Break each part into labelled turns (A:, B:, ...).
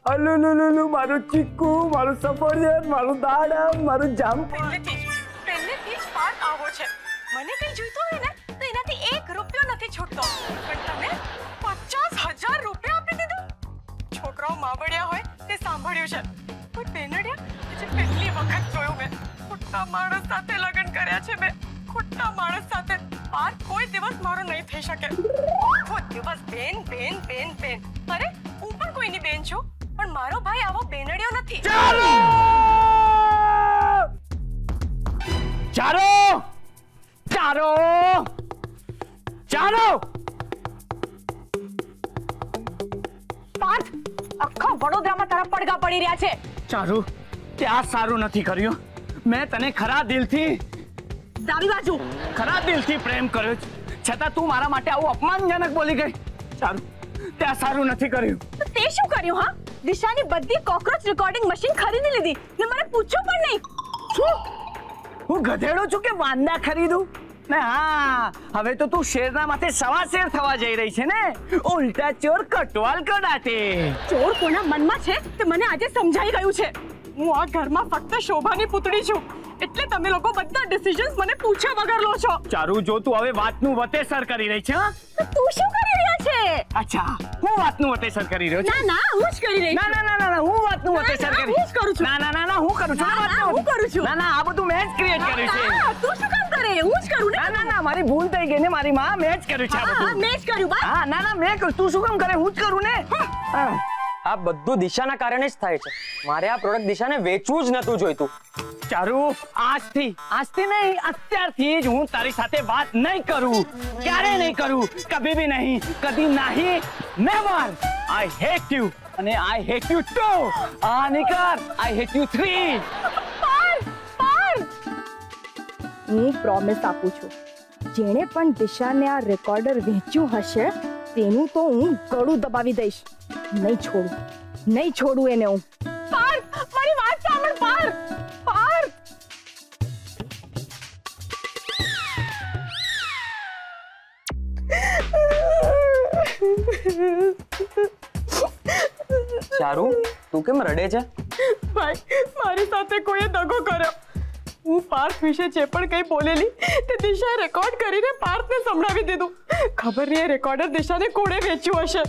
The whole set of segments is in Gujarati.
A: અલુલુલુલુ મારું ચીકુ, મારું સફરજન, મારું દાડમ, મારું જામફળ.
B: પહેલેથી જ પાર્થ આવો છે. મને કઈ જોઈતું હોય ને તો એનાથી 1 રૂપિયો નથી છૂટતો, પણ તમે 50,000 રૂપિયા આપી દીધા. છોકરાઓ માવડિયા હોય તે સાંભળ્યું છે, પણ બેનડિયા હજી પહેલી વખત જોયું મેં. ખોટા માણસ સાથે લગ્ન કર્યા છે મેં, ખોટા માણસ સાથે. પાર્થ કોઈ દિવસ મારો નહીં થઈ શકે. આખો દિવસ બેન બેન બેન બેન. અરે હું પણ કોઈની બેન છું, પણ મારો ભાઈ આવો બેનડિયો નથી.
A: ચારો ચારો ચારો.
B: પાર્થ, આખા વડોદરામાં તારા પડઘા પડી રહ્યા છે.
A: ચારુ, ત્યાં સારું નથી કર્યું. મેં તને ખરા દિલથી પ્રેમ કર્યો છે, છતાં તું મારા માટે આવું અપમાનજનક બોલી ગઈ. ચારુ, ત્યાં સારું નથી કર્યું.
B: તે શું કર્યું? હા, દિશાની બધી કોક્રોચ રેકોર્ડિંગ મશીન ખરીદી લીધી ને મને પૂછ્યું પણ નહીં.
A: શું? હું ગધેડો છું કે વાંદા ખરીદું? ને હા, હવે તો તું શેરના માથે સવા શેર થવા જઈ રહી છે ને. ઉલટા ચોર કટવાલ કડાતે.
B: ચોર કોના મનમાં છે તે મને આજે સમજાઈ ગયું છે. હું આ ઘરમાં ફક્ત શોભાની પુતળી છું, એટલે તમે લોકો બધા ડિસિઝન્સ મને પૂછ્યા વગર લો છો.
A: ચારુ, જો તું હવે વાતનું વતેસર કરી રહી છે. હા,
B: તો તું શું કરી રહ્યો છે?
A: અચ્છા, હું વાતનું વતેસર કરી રહ્યો છું.
B: ના, હું જ કરી રહી છું.
A: ના, હું વાતનું વતેસર કરી.
B: હું જ કરું છું.
A: ના, હું કરું છું.
B: હું કરું છું.
A: ના, આ બધું મેં જ ક્રિએટ કર્યું છે.
B: તું શું કામ કરે? હું જ કરું ને.
A: ના, મારી ભૂલ થઈ ગઈ ને. મારી માં મેં જ કર્યું છે આ બધું.
B: મેં જ કર્યું બસ.
A: હા, ના, મેં કર્યું. તું શું કામ કરે? હું જ કરું ને.
C: આ બધું દિશાના કારણે જ થાય છે. મારે આ પ્રોડક્ટ દિશાને વેચવું જ નતું જોઈતું.
A: ચારુ, આજથી નહીં, અત્યારથી જ હું તારી સાથે વાત નહીં કરું. ક્યારે નહીં કરું? કભી ભી નહીં, કદી નહીં, નેવર. આઈ હેટ યુ અને આઈ હેટ યુ ટુ. આ નીકળ, આઈ હેટ યુ 3.
D: હું પ્રોમિસ આપું છું, જેણે પણ દિશાને આ રેકોર્ડર વેચ્યું હશે તેનું તો હું ગળું દબાવી દઈશ. નહીં છોડું એને હું.
B: પાર્થ, મારી વાત સાંભળ. પાર્થ.
C: ચારુ, તું કેમ રડે છે?
B: ભાઈ, મારી સાથે કોઈએ દગો કર્યો. હું પાર્થ વિશે જે પણ કંઈ બોલેલી તે દિશાએ રેકોર્ડ કરીને પાર્થને સંભળાવી દીધું. ખબર નહીં એ રેકોર્ડર દિશાને કોણે વેચ્યું હશે.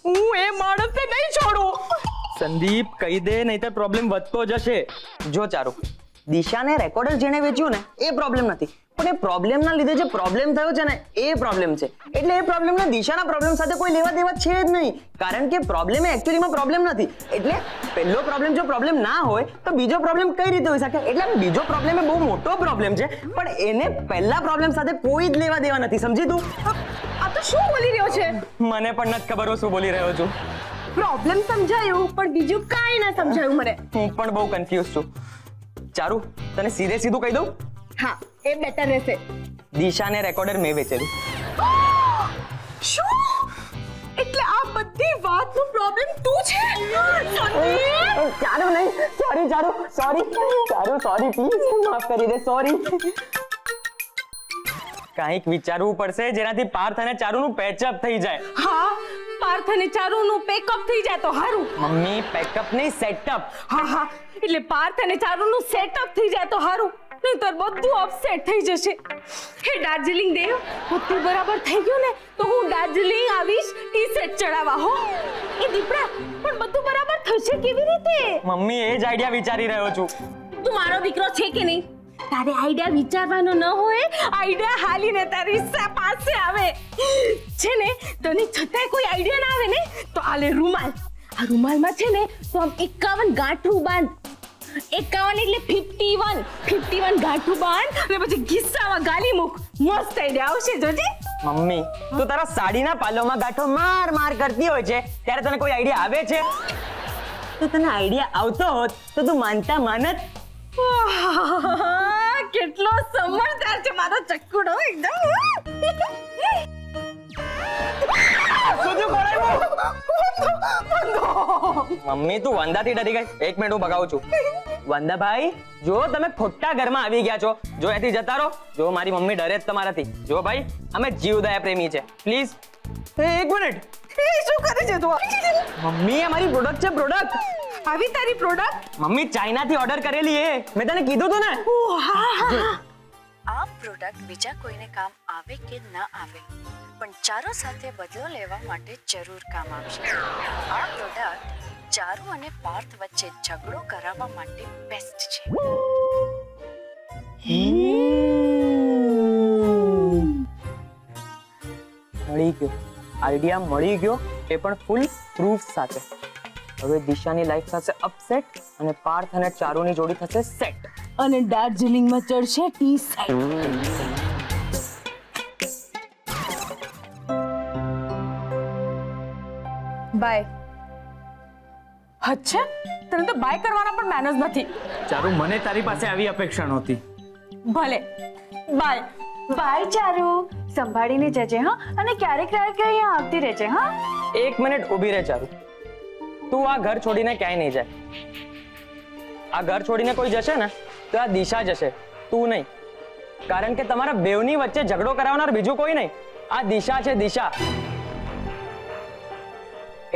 B: હું એ માણસને નહીં છોડું.
C: સંદીપ, કહી દે, નહીંતર પ્રોબ્લેમ વધતો જશે. જો ચારુ, દિશાને રેકોર્ડર જેણે વેચ્યું ને એ પ્રોબ્લેમ નથી, પણ એ પ્રોબ્લેમના લીધે જે પ્રોબ્લેમ થયો છે ને એ પ્રોબ્લેમ છે. એટલે એ પ્રોબ્લેમને દિશાના પ્રોબ્લેમ સાથે કોઈ લેવા દેવા છે જ નહીં, કારણ કે પ્રોબ્લેમ એ એકચ્યુઅલીમાં પ્રોબ્લેમ નથી. એટલે પહેલો પ્રોબ્લેમ જો પ્રોબ્લેમ ના હોય તો બીજો પ્રોબ્લેમ કઈ રીતે હોઈ શકે? એટલે બીજો પ્રોબ્લેમ એ બહુ મોટો પ્રોબ્લેમ છે, પણ એને પહેલા પ્રોબ્લેમ સાથે કોઈ જ લેવા દેવા નથી. સમજી તું?
B: આ તો શું બોલી રહ્યો છે?
C: મને પણ નથી ખબર હું શું બોલી રહ્યો છું.
B: પ્રોબ્લેમ સમજાયું પણ બીજું કાંઈ ના સમજાયું મને.
C: હું પણ બહુ કન્ફ્યુઝ છું. ચારુ, તને સીધું કહી દઉં?
B: હા, એ બેટર રહેશે.
C: દિશાને રેકોર્ડર મેં વેચેલું.
B: શું? એટલે આ બધી વાતનો પ્રોબ્લેમ તું છે?
C: ચારુ નહીં, સોરી પ્લીઝ માફ કરી દે. સોરી. કંઈક વિચારવું પડશે જેનાથી પાર્થ અને ચારુનું પેચઅપ થઈ જાય.
B: હા, પાર્થ અને ચારુનું પેકઅપ થઈ જાય તો હારું.
C: મમ્મી, પેકઅપ નહીં, સેટઅપ.
B: હા, એટલે પાર્થ અને ચારુનું સેટઅપ થઈ જાય તો હારું, નહીંતર બધું અપસેટ થઈ જશે. હે દાર્જિલિંગ દેવ, બધું બરાબર થઈ ગયું ને તો હું દાર્જિલિંગ આવીશ ટી સેટ ચડાવવા. હો એ દીપડા, પણ બધું બરાબર થશે કેવી રીતે?
C: મમ્મી, એ જ આઈડિયા વિચારી રહ્યો છું.
B: તું મારો દીકરો છે કે નહીં? તારે આઈડિયા વિચારવાનો ન હોય, આઈડિયા હાલીને તારી પાસે આવે છે ને. તને છતાંય કોઈ આઈડિયા ના આવે ને તો આલે રૂમાલ. આ રૂમાલમાં છે ને તો આમ 51 ગાંઠું બાંધ. 51 એટલે 51 ગાંઠું બાંધ અને પછી ગિસ્સામાં ગાલી મૂક. મસ્ત આઈડિયા આવશે, જોજે.
C: મમ્મી, તું તારા સાડીના પાલોમાં ગાંઠો માર કરતી હોય છે ત્યારે તને કોઈ આઈડિયા આવે છે? તો તને આઈડિયા આવતો હોત તો તું માનત.
B: કેટલો સમજદાર છે મારો ચક્કુડો એકદમ.
C: મમ્મી, તું વંદાથી ડરી ગઈ? 1 મિનિટ હું ભગાવું છું. વંદાભાઈ, જો તમે ખોટા ઘરમાં આવી ગયા છો, જો અહીંથી જતા રહો. જો મારી મમ્મી ડરે જ તમારાથી. જો ભાઈ, અમે જીવદયા પ્રેમી છે. પ્લીઝ એક મિનિટ
B: એ શું કરે છે તું?
C: મમ્મી એ મારી પ્રોડક્ટ છે પ્રોડક્ટ
B: આવી તારી પ્રોડક્ટ?
C: મમ્મી ચાઇના થી ઓર્ડર કરેલી એ મેં તને કીધું તું ને
E: આ પ્રોડક્ટ બીજા કોઈને કામ આવે કે ન આવે પણ ચારુ સાથે બદલો લેવા માટે જરૂર કામ આવશે આ પ્રોડક્ટ ચારુ અને પાર્થ વચ્ચે ઝઘડો કરાવવા માટે બેસ્ટ છે
C: મળી ગયો આઈડિયા મળી ગયો એ પણ ફૂલ પ્રૂફ સાથે હવે દિશાની લાઈફ થશે અપસેટ અને પાર્થ અને ચારુની જોડી થશે સેટ
D: અને દાર્જિલિંગમાં ચડશે ટી સાઈડ.
B: બાય. હદ છે? તને તો બાય કરવાના પણ મેનર્સ નથી.
A: ચારુ મને તારી પાસે આવી અપેક્ષા નહોતી.
B: ભલે બાય.
E: બાય ચારુ સંભાળીને જજે હા અને ક્યારેક અહીંયા આવતી રહેજે હા
C: એક મિનિટ ઊભી રહે ચારુ તું આ ઘર છોડીને ક્યાંય નહીં જાય આ ઘર છોડીને કોઈ જશે ને તો આ દિશા જશે તું નહીં કારણ કે તમારા બેવની વચ્ચે ઝઘડો કરાવનાર બીજું કોઈ નહીં આ દિશા છે દિશા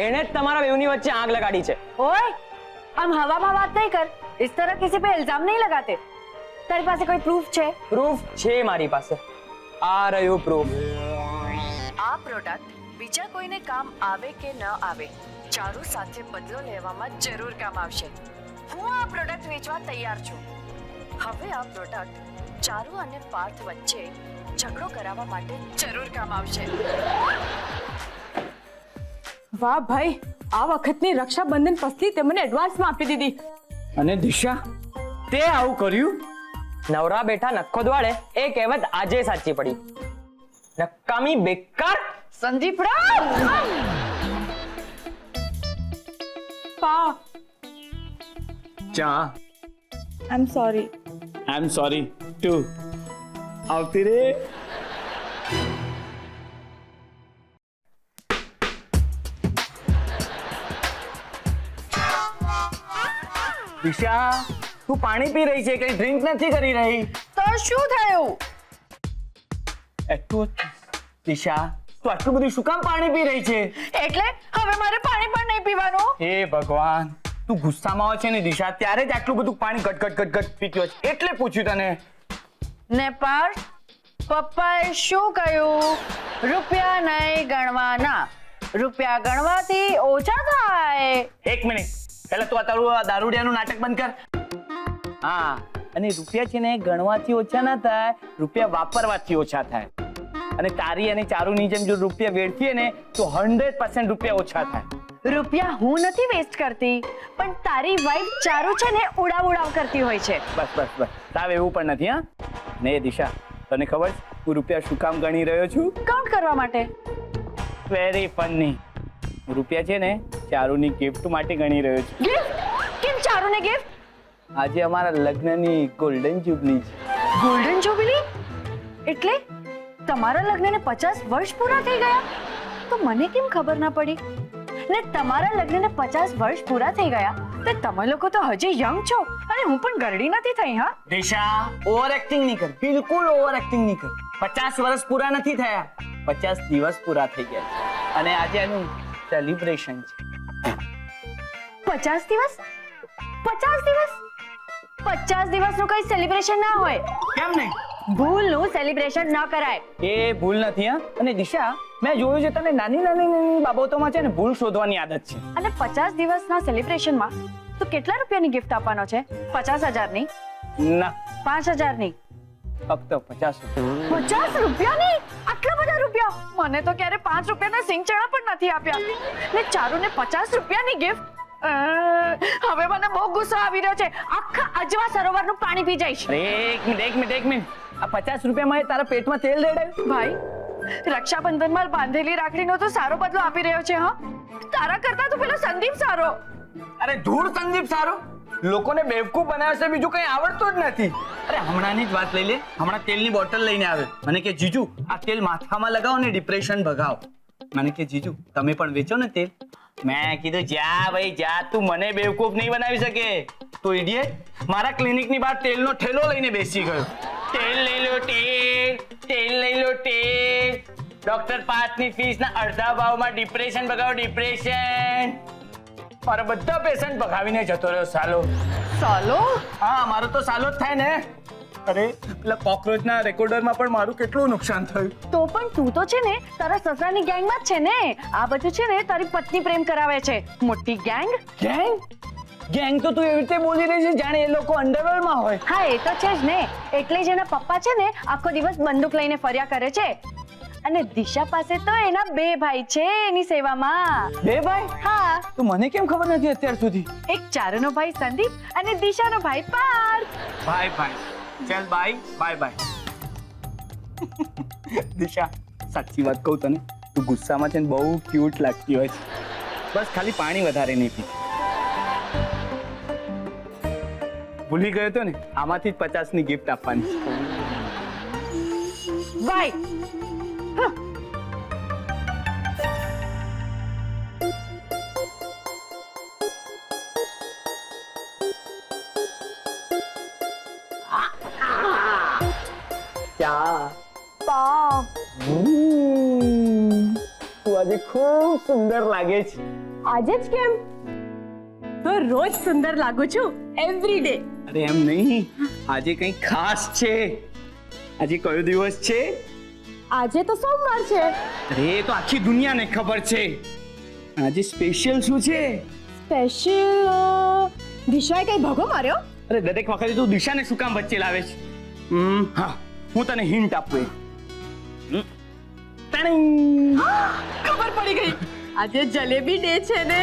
C: એણે જ તમારા બેવની વચ્ચે આગ લગાડી છે
E: ओए हम हवा में बात नहीं कर इस तरह किसी पे इल्जाम नहीं लगाते तेरे पास कोई प्रूफ है
C: પ્રૂફ છે મારી પાસે આ રહ્યું પ્રૂફ
E: આ પ્રોડક્ટ બીજા કોઈને કામ આવે કે ન આવે ચારુ સાથે બદલો લેવામાં જરૂર કામ આવશે હું આ પ્રોડક્ટ વેચવા તૈયાર છું હવે આ પ્રોડક્ટ ચારુ અને પાર્થ વચ્ચે ઝઘડો કરાવવા માટે જરૂર કામ આવશે
B: વાહ ભાઈ, આ વખતની રક્ષાબંધન પસલી તે મને એડવાન્સમાં આપી દીધી.
A: અને દિશા તે આવું કર્યું?
C: નવરા બેઠા નખો દ્વાડે એ કહેવત આજે સાચી પડી નકામી બેકાર
B: સંદીપડા પા
A: ચા
D: I am sorry.
A: I am sorry ટુ આવતી રે દિશા તું પાણી પી રહી છે કઈ ડ્રિંક નથી કરી રહી
B: તો શું થયું?
A: એટલું દિશા તું આટલું બધું શું કામ પાણી પી રહી છે
B: એટલે હવે મારે પાણી પણ નહીં પીવાનું?
A: હે ભગવાન તું ગુસ્સામાં હોય છે ને દિશા ત્યારે જ આટલું બધું પાણી ગટ ગટ ગટ ગટ પીત્યો છે એટલે પૂછ્યું તને
B: ને પાર્થ, પપ્પાએ શું કહ્યું? રૂપિયા નહીં ગણવાના, રૂપિયા ગણવાથી ઓછા થાય.
A: એક મિનિટ પહેલા તું આ તારું આ દારૂડિયાનું નાટક બંધ કર હા અને રૂપિયા છે ને ગણવાથી ઓછા ના થાય રૂપિયા વાપરવાથી ઓછા થાય અને તારી અને ચારુની જેમ જો રૂપિયા વેડફીએ ને તો 100% રૂપિયા ઓછા થાય
E: રૂપિયા હું નથી વેસ્ટ કરતી પણ તારી વાઈફ ચારુ છે ને ઉડાવ કરતી હોય છે
A: બસ બસ બસ તાવ એવું પણ નથી હા ને દિશા તને ખબર છે હું રૂપિયા શું કામ ગણી રહ્યો છું
E: કાઉન્ટ કરવા માટે
A: વેરી ફની રૂપિયા છે ને ચારુની ગિફ્ટ માટે ગણી રહ્યો છું
E: ગિફ્ટ કેમ ચારુને ગિફ્ટ
A: આજે અમારા લગ્નની ગોલ્ડન જ્યુબલી છે
E: ગોલ્ડન જ્યુબિલી એટલે તમારા લગ્નને 50 વર્ષ પૂરા થઈ ગયા તો મને કેમ ખબર ના પડી ને તમારા લગ્નને 50 વર્ષ પૂરા થઈ ગયા તો તમે લોકો તો હજી યંગ છો અને હું પણ ગરડી નથી થઈ હા
A: દિશા ઓવર એક્ટિંગ નહીં કર બિલકુલ ઓવર એક્ટિંગ નહીં કર 50 વર્ષ પૂરા નથી થયા 50 દિવસ પૂરા થઈ ગયા છે અને આજે એનું સેલિબ્રેશન છે
E: 50 દિવસ 50 દિવસ 50 દિવસનું કઈ સેલિબ્રેશન ના હોય
A: કેમ નહીં
E: ભૂલનું સેલિબ્રેશન ન કરાય
A: એ ભૂલ નથી હા અને દિશા મેં જોયું છે તને નાની નાની બાબતોમાં છે ને ભૂલ શોધવાની આદત છે
E: અને 50 દિવસના સેલિબ્રેશનમાં તો કેટલા રૂપિયાની ગિફ્ટ આપવાનો છે 50,000 ની
A: ના
E: 5,000 ની
A: ફક્ત 50
E: 50 રૂપિયાની આટલા બધા રૂપિયા મને તો ક્યારે 5 રૂપિયાના સિંગચણા પણ નથી આપ્યા ને ચારુને 50 રૂપિયાની ગિફ્ટ હવે મને બહુ ગુસ્સો આવી રહ્યો છે આખા અજવા સરોવરનું પાણી પી જઈશ
A: એક મિનિટ આ 50 રૂપિયામાં એ તારા પેટમાં તેલ રેડાયું
E: ભાઈ રક્ષાબંધનમાં બાંધેલી રાખડીનો તો સારો બદલો આપી રહ્યો છે હા તારા કરતા તો પેલો સંદીપ સારો
A: અરે ધૂળ સંદીપ સારો લોકોને બેવકૂફ બનાવે છે બીજું કઈ આવડતું જ નથી અરે હમણાંની જ વાત લઈ લે હમણાં તેલની બોટલ લઈને આવે મને કે જીજુ આ તેલ માથામાં લગાવો ને ડિપ્રેશન ભગાવો મને કે જીજુ તમે પણ વેચો ને તેલ મેં કીધું જા ભાઈ જા તું મને બેવકૂફ નહીં બનાવી શકે તો ઇડિયટ મારા ક્લિનિકની બહાર તેલનો ઠેલો લઈને બેસી ગયો તેલ લઈ લો તેલ લઈ લો તેલ ડોક્ટર પાર્થની ફીસના અડધા ભાવમાં ડિપ્રેશન ભગાવો, ડિપ્રેશન. મારા બધા પેશન્ટ ભગાવીને જતો રહ્યો સાલો.
D: સાલો
A: હા, મારો તો સાલો જ થાય ને. અરે પેલા કોકરોચના રેકોર્ડરમાં પણ મારું કેટલું નુકસાન થયું.
E: તો પણ તું તો છે ને તારા સસરાની ગેંગમાં જ છે ને. આ બધું છે ને તારી પત્ની પ્રેમ કરાવે છે. મોટી ગેંગ.
A: ગેંગ ગેંગ તો તું એવી રીતે બોલી રહી છે જાણે એ લોકો અંડરવર્લ્ડમાં હોય.
E: હા, એ તો છે જ ને. એટલે જ એના પપ્પા છે ને આખો દિવસ બંદૂક લઈને ફર્યા કરે છે. અને દિશા પાસે તો એના 2 ભાઈ છે એની સેવામાં.
A: 2 ભાઈ?
E: હા,
A: તો મને કેમ ખબર નથી અત્યાર સુધી?
E: એક ચારુનો ભાઈ સંદીપ અને દિશાનો ભાઈ પાર્થ.
A: Bye bye. ચાલ બાય બાય બાય. દિશા, સાચી વાત કહું તને, તું ગુસ્સામાં છે ને બહુ ક્યુટ લાગતી હોય છે. બસ ખાલી પાણી વધારે નહીં પી. ભૂલી ગયો તો ને, આમાંથી જ 50ની ગિફ્ટ આપવાની છે.
E: ભાઈ
A: ચા.
D: પા
A: તું આજે ખૂબ સુંદર લાગે છે.
D: આજે જ કેમ? તો રોજ સુંદર લાગુ છું, એવરી ડે.
A: અરે એમ નહીં, આજે કંઈ ખાસ છે. આજે કયો દિવસ છે?
D: આજે તો સોમવાર છે.
A: અરે એ તો આખી દુનિયાને ખબર છે. આજે સ્પેશિયલ શું છે?
D: સ્પેશિયલ દિશાએ કઈ ભગો માર્યો?
A: અરે દરેક વખતે તું દિશાને શું કામ વચ્ચે લાવે છે? હા, હું તને હિન્ટ આપું.
D: ખબર પડી ગઈ. આજે જલેબી ડે છે ને.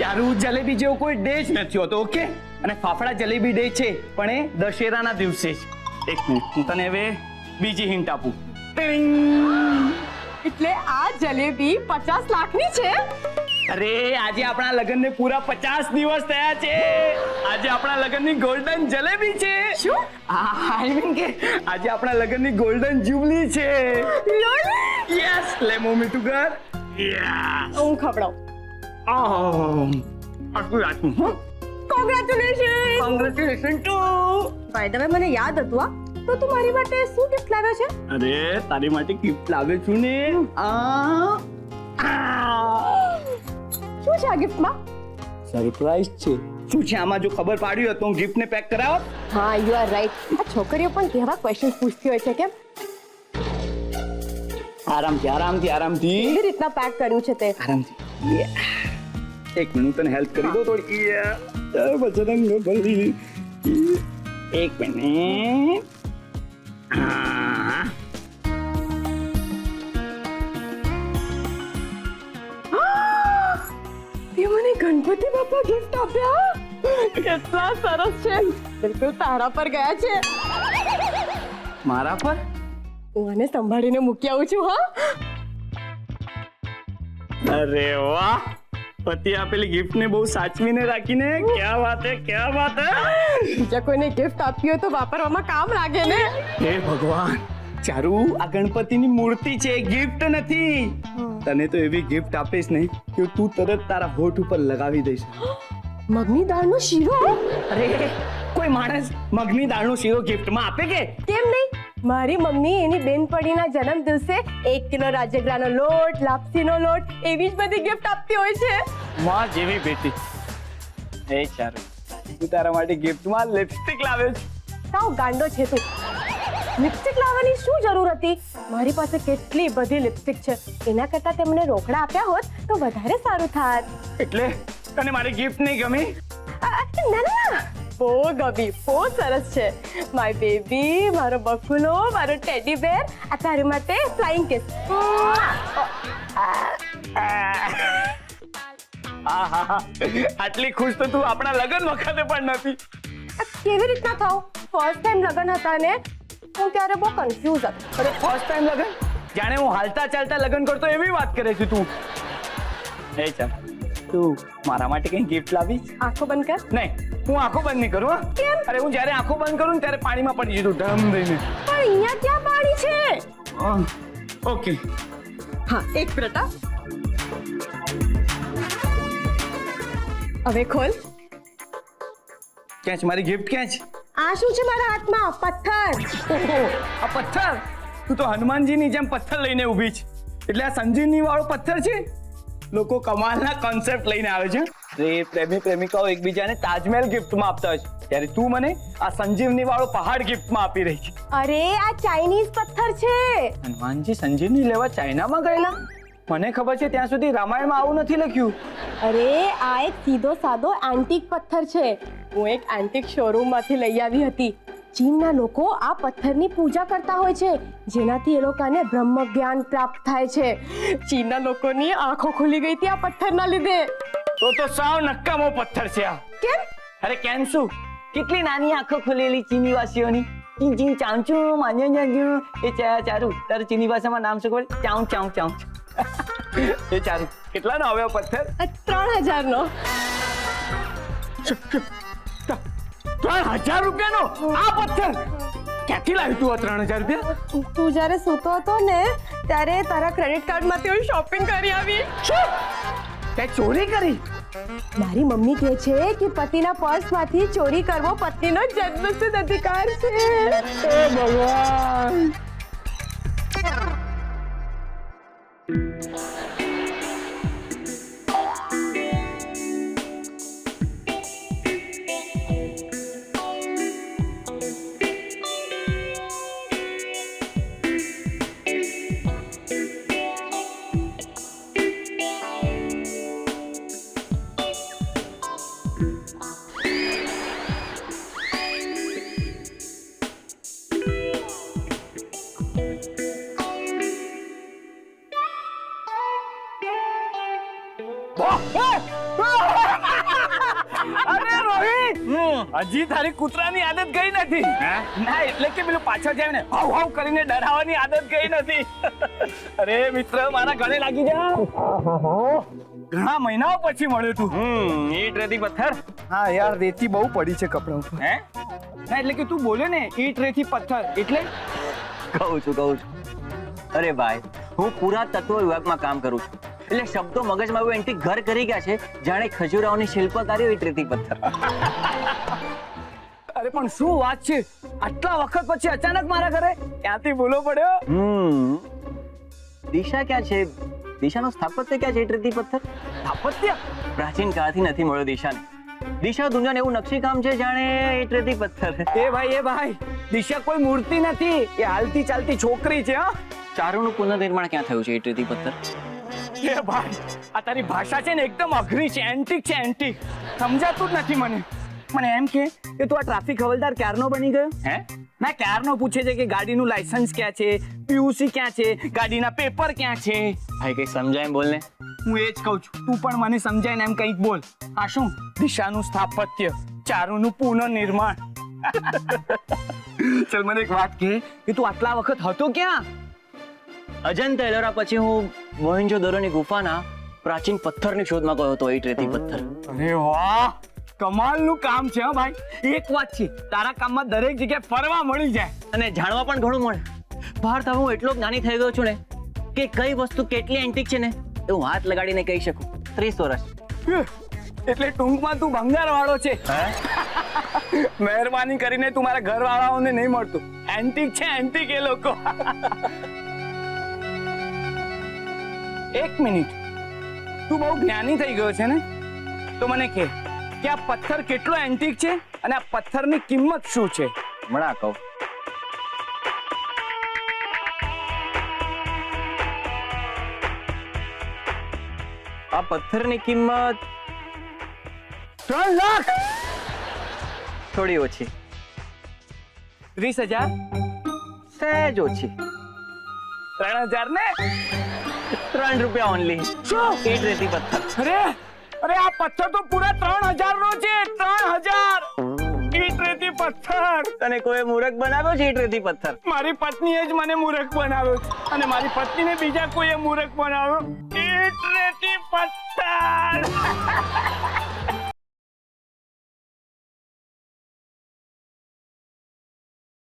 A: ચારુ, જલેબી જેવો કોઈ ડે જ નથી હોતો, ઓકે? અને ફાફડા જલેબી ડે છે, પણ એ દશેરાના દિવસે જ. એક મિનિટ, હું તને હવે બીજી હિન્ટ આપું.
D: એટલે આ જલેબી 50 લાખની છે.
A: અરે આજે આપણા લગ્નને પૂરા 50 દિવસ થયા છે. આજે આપણા લગ્નની ગોલ્ડન જલેબી છે.
D: શું?
A: આઈ મીન કે આજે આપણા લગ્નની ગોલ્ડન જ્યુબલી છે. યસ, લે મોમી કર.
D: હું ખવડાવ.
A: આટલું આટલું.
D: Congratulation.
A: Congratulation too.
D: By the way, મને યાદ હતું આ. તો તું મારી માટે શું ગિફ્ટ લાવ્યો છે?
A: અરે તારી માટે ગિફ્ટ લાવ્યો છું ને.
D: શું છે આ ગિફ્ટમાં?
A: સરપ્રાઈઝ છે. શું છે આમાં? જો ખબર પાડી હોત તો હું ગિફ્ટને પેક કરાવત.
D: હા, યુ આર રાઈટ. આ છોકરીઓ પણ કેવા ક્વેશ્ચન પૂછતી હોય છે કેમ?
A: આરામથી આરામથી આરામથી
D: કેવી રીતના પેક કર્યું છે તે?
A: આરામથી. એક મિનિટ તને હેલ્પ કરી દો થોડી. બજરંગ બલી. એક મિનિટ.
D: તે મને ગણપતિ બાપા ગિફ્ટ આપ્યા. કેટલા સરસ છે. બિલકુલ તારા પર ગયા છે.
A: મારા પર?
D: હું આને સંભાળીને મૂકી આવું છું. હા,
A: અરે વાહ, પતિ આપેલી ગિફ્ટ ને બહુ સાચવીને રાખીને. ક્યા વાત હે, ક્યા વાત હે.
D: બીજા કોઈને ગિફ્ટ આપી હોય તો વાપરવામાં કામ લાગે ને.
A: હે ભગવાન, ચારુ, આ ગણપતિની મૂર્તિ છે, ગિફ્ટ નથી. તને તો એવી ગિફ્ટ આપીશ ને કે તું તરત તારા હોઠ ઉપર લગાવી દઈશ.
D: મગની દાળનો શીરો?
A: અરે કોઈ માણસ મગની દાળનો શીરો ગિફ્ટમાં આપે કે?
D: કેમ નહીં? મારી મમ્મી એની બેનપણીના જન્મ દિવસે 1 કિલો રાજગરાનો લોટ, લાપસીનો લોટ, એવી જ બધી ગિફ્ટ આપતી હોય છે.
A: માં જેવી બેટી. હે ચારુ, તું તારા માટે ગિફ્ટમાં લિપસ્ટિક લાવ્યો છે.
D: સાવ ગાંડો છે તું. લિપસ્ટિક લાવવાની શું જરૂર હતી? મારી પાસે કેટલી બધી લિપસ્ટિક છે. એના કરતાં તેમણે રોકડા આપ્યા હોત તો વધારે સારું થાત.
A: એટલે તને મારી ગિફ્ટ નહીં ગમી?
D: ના ના, બહુ ગમી, બહુ સરસ છે. માય બેબી, મારો બકુલો, મારો ટેડી બેર. આ તારી માટે ફ્લાઇંગ કિસ.
A: આટલી ખુશ તો તું આપણા લગ્ન વખતે પણ નથી.
D: કેવી રીતના થાવ? ફર્સ્ટ ટાઈમ લગ્ન હતા ને, હું ત્યારે બહુ કન્ફ્યુઝ હતી.
A: અરે ફર્સ્ટ ટાઈમ લગન? જાણે હું હાલતા ચાલતા લગન કરતો એવી વાત કરે છે તું. એ ચાલ, તું મારા માટે કઈ ગિફ્ટ લાવી?
D: આંખો બંધ કર.
A: નહીં, હું આંખો બંધ નહીં કરું. હા,
D: કેમ?
A: અરે હું જ્યારે આંખો બંધ કરું ને ત્યારે પાણીમાં પડી જતું ઢમ દઈને.
D: પણ અહીંયા ક્યાં પાણી છે?
A: ઓકે.
D: હા, એક મિનિટ. હવે ખોલ.
A: ક્યાં છે મારી ગિફ્ટ? ક્યાં છે?
D: આ શું છે મારા હાથમાં? પથ્થર.
A: ઓહો, આ પથ્થર? તું તો હનુમાનજીની જેમ પથ્થર લઈને ઊભી છે. એટલે આ સંજીવની વાળો પથ્થર છે. લોકો કમાલના કોન્સેપ્ટ લઈને આવે છે. પ્રેમી પ્રેમિકાઓ એકબીજાને તાજમહેલ ગિફ્ટમાં આપતા હોય છે, ત્યારે તું મને આ સંજીવની વાળો પહાડ ગિફ્ટમાં આપી રહી છે.
B: અરે આ ચાઇનીઝ પથ્થર છે.
A: હનુમાનજી સંજીવની લેવા ચાઇનામાં ગયેલા? મને ખબર છે ત્યાં સુધી રામાયણમાં આવું નથી લખ્યું.
B: અરે આ એક સીધો સાદો એન્ટિક પથ્થર છે. હું એક એન્ટિક શોરૂમમાંથી લઈ આવી હતી. ચીનના લોકો આ પથ્થરની પૂજા કરતા હોય છે, જેનાથી એ લોકોને બ્રહ્મ જ્ઞાન પ્રાપ્ત થાય છે. ચીનના લોકોની આંખો ખુલી ગઈ હતી આ પથ્થરના લીધે.
A: તો સાવ નક્કામો પથ્થર છે આ.
B: કેમ?
A: અરે કેમ શું?
C: કેટલી નાની આંખો ખુલેલી ચીની વાસીઓની. ચીન ચીન ચાંચું માન્યો જાજુ. એ ચારું તારું ચીની ભાષામાં નામ શું ખબર? ચાઉ ચાઉ ચાઉ.
A: એ ચારું કેટલાનો આવ્યો પથ્થર?
B: 3000 નો.
A: 3000 રૂપિયાનો આ પથ્થર? ક્યાંથી લાવ્યું તું આ 3000 રૂપિયા?
B: તું જ્યારે સૂતો હતો ને ત્યારે તારા ક્રેડિટ કાર્ડમાંથી હું શોપિંગ કરી આવી.
A: તે ચોરી કરી?
B: મારી મમ્મી કહે છે કે પતિના પર્સમાંથી ચોરી કરવો પત્નીનો જન્મસિદ્ધ અધિકાર છે.
A: હે ભગવાન! અરે રોહિત, હજી તારી કૂતરાની આદત ગઈ નથી. ના એટલે કે પેલું પાછળ જાય ને હાવ હાવ કરીને ડરાવવાની આદત ગઈ નથી. અરે મિત્ર, મારા ગળે લાગી જા. ઘણા મહિનાઓ પછી મળ્યો તું. ઈટ રેતી પથ્થર? હા યાર, રેતી બહુ પડી છે કપડા ઉપર. હે ના એટલે કે તું બોલ્યો ને ઈટ રેતી પથ્થર એટલે
C: કહું છું. અરે ભાઈ, હું પુરાતત્વ વિભાગમાં કામ કરું છું, એટલે શબ્દો મગજમાં એવું એન્ટી ઘર કરી ગયા છે જાણે ખજૂરાઓની શિલ્પકારીઓ ઈટ રેતી પથ્થર.
A: અરે પણ શું વાત છે, આટલા વખત પછી અચાનક મારા ઘરે ક્યાંથી ભૂલો પડ્યો?
C: દિશા ક્યાં છે? દિશાનું સ્થાપત્ય ક્યાં છે? ઈટ રેતી પથ્થર
A: સ્થાપત્ય?
C: પ્રાચીન કાળથી નથી મળ્યો દિશાને. દિશા દુનિયાને એવું નકશી કામ છે જાણે ઈટ રેતી પથ્થર.
A: એ ભાઈ, દિશા કોઈ મૂર્તિ નથી, એ હાલતી ચાલતી છોકરી છે. હા,
C: ચારુનું પુનર્નિર્માણ ક્યાં થયું છે ઈટ રેતી પથ્થર?
A: એ ભાઈ, આ તારી ભાષા છે ને એકદમ અઘરી છે, એન્ટિક છે, એન્ટિક. સમજાતું જ નથી મને. મને એમ કે તું આ ટ્રાફિક હવલદાર ક્યારનો બની ગયો?
C: હે
A: ના, ક્યારનો પૂછે છે કે ગાડીનું લાયસન્સ ક્યાં છે, પીયુસી ક્યાં છે, ગાડીના પેપર ક્યાં છે.
C: ભાઈ કઈ સમજાય એમ બોલ ને.
A: હું એ જ કહું છું, તું પણ મને સમજાય ને એમ કંઈક બોલ. આ શું? દિશાનું સ્થાપત્ય, ચારુનું પુનર્નિર્માણ. ચલ મને એક વાત કે તું આટલા વખત હતો ક્યાં?
C: અજંતા એલોરા પછી હું મોહેન્જો-દરોની ગુફાના પ્રાચીન પથ્થરની શોધમાં ગયો હતો, ઈટ રેતી પથ્થર.
A: અરે વાહ, કમાલનું કામ છે. હા ભાઈ, એક વાત છે, તારા કામમાં દરેક જગ્યાએ ફરવા મળી જાય
C: અને જાણવા પણ ઘણું મળે. ભારત હવે હું એટલો જ્ઞાની થઈ ગયો છું ને કે કઈ વસ્તુ કેટલી એન્ટિક છે ને એ હું હાથ લગાડીને કહી શકું. 30 વર્ષ.
A: એટલે ટૂંકમાં તું ભંગાર વાળો છે. મહેરબાની કરીને તું મારા ઘર વાળાઓને નહીં મળતું. એન્ટિક છે, એન્ટિક એ લોકો. એક મિનિટ, તું બહુ જ્ઞાની થઈ ગયો છે ને, તો મને કહે કે આ પથ્થર કેટલો એન્ટિક છે અને આ પથ્થરની કિંમત શું છે?
C: હમણાં કહું. આ પથ્થરની કિંમત
A: 3 લાખ.
C: થોડી ઓછી.
A: 30,000.
C: સહેજ ઓછી.
A: 3,000 ને?
C: 3 રૂપિયા ઓનલી.
A: શું?
C: ઈટ રેતી પથ્થર.
A: અરે આ પથ્થર તો પૂરા 3,000 નો છે. 3,000 ઈટ રેતી પથ્થર.
C: તને કોઈ મૂર્ખ બનાવ્યો છે ઈટ રેતી પથ્થર?
A: મારી પત્નીએ જ મને મૂર્ખ બનાવ્યો છે અને મારી પત્નીને બીજા કોઈએ મૂર્ખ બનાવ્યો. ઈટ રેતી પથ્થર.